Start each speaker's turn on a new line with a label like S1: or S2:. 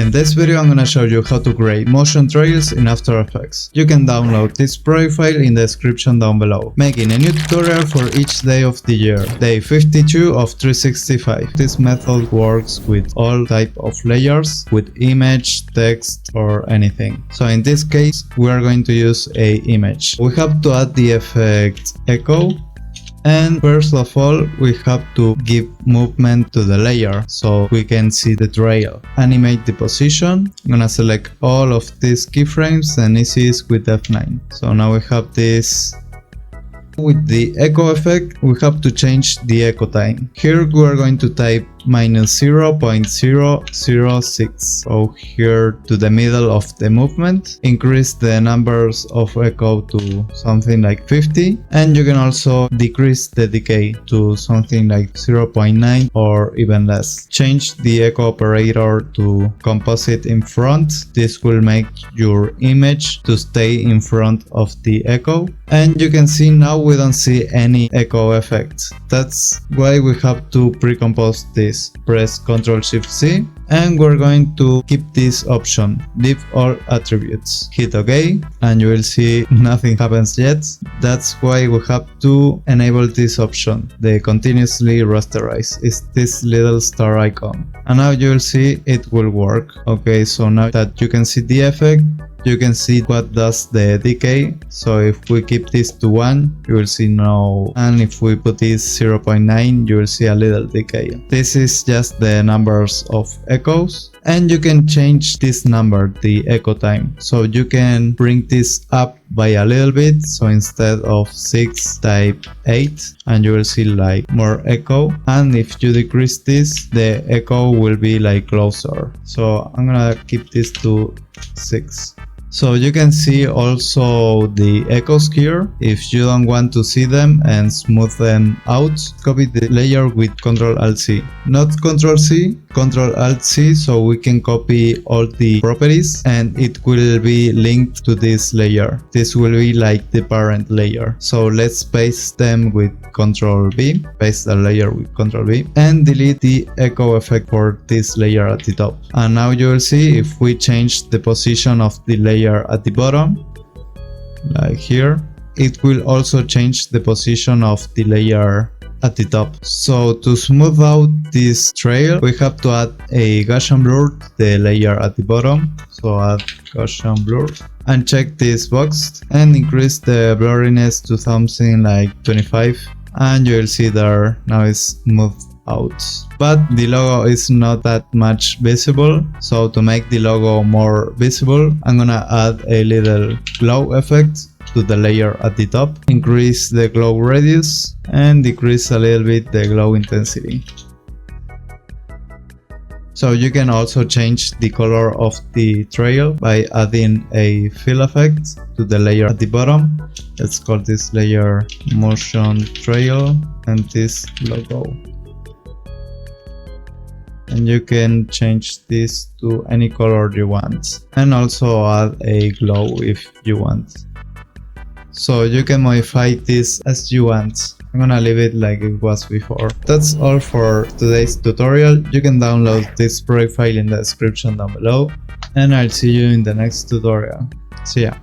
S1: In this video I'm gonna show you how to create motion trails in After Effects. You can download this profile in the description down below. Making a new tutorial for each day of the year. Day 52 of 365. This method works with all type of layers, with image, text or anything. So in this case we are going to use a image. We have to add the effect echo. And first of all, we have to give movement to the layer so we can see the trail. Animate the position. I'm gonna select all of these keyframes and easy is with F9. So now we have this. With the echo effect, we have to change the echo time. Here we are going to type -0.006. Go here to the middle of the movement. Increase the numbers of echo to something like 50. And you can also decrease the decay to something like 0.9 or even less. Change the echo operator to composite in front. This will make your image to stay in front of the echo. And you can see now we don't see any echo effect. That's why we have to pre-compose this. Press Ctrl+Shift+C and we're going to keep this option, leave all attributes. Hit OK and you will see nothing happens yet. That's why we have to enable this option, the continuously rasterize. It's this little star icon. And now you will see it will work. Okay, so now that you can see the effect, you can see what does the decay. So if we keep this to 1, you will see no. And if we put this 0.9, you will see a little decay. This is just the numbers of echoes. And you can change this number, the echo time. So you can bring this up by a little bit. So instead of 6, type 8 and you will see like more echo. And if you decrease this, the echo will be like closer. So I'm gonna keep this to 6. So you can see also the echoes here. If you don't want to see them and smooth them out, copy the layer with Ctrl+Alt+C. Not Ctrl+C, Ctrl+Alt+C, so we can copy all the properties and it will be linked to this layer. This will be like the parent layer. So let's paste them with Ctrl+V, paste the layer with Ctrl+V and delete the echo effect for this layer at the top. And now you will see if we change the position of the layer at the bottom, like here, it will also change the position of the layer at the top. So to smooth out this trail, we have to add a Gaussian blur to the layer at the bottom. So add Gaussian blur and check this box and increase the blurriness to something like 25 and you will see there now it's smoothed out. But the logo is not that much visible, so to make the logo more visible, I'm gonna add a little glow effect to the layer at the top, increase the glow radius and decrease a little bit the glow intensity. So you can also change the color of the trail by adding a fill effect to the layer at the bottom. Let's call this layer motion trail and this logo. And you can change this to any color you want and also add a glow if you want. So you can modify this as you want. I'm gonna leave it like it was before. That's all for today's tutorial. You can download this profile in the description down below and I'll see you in the next tutorial. See ya.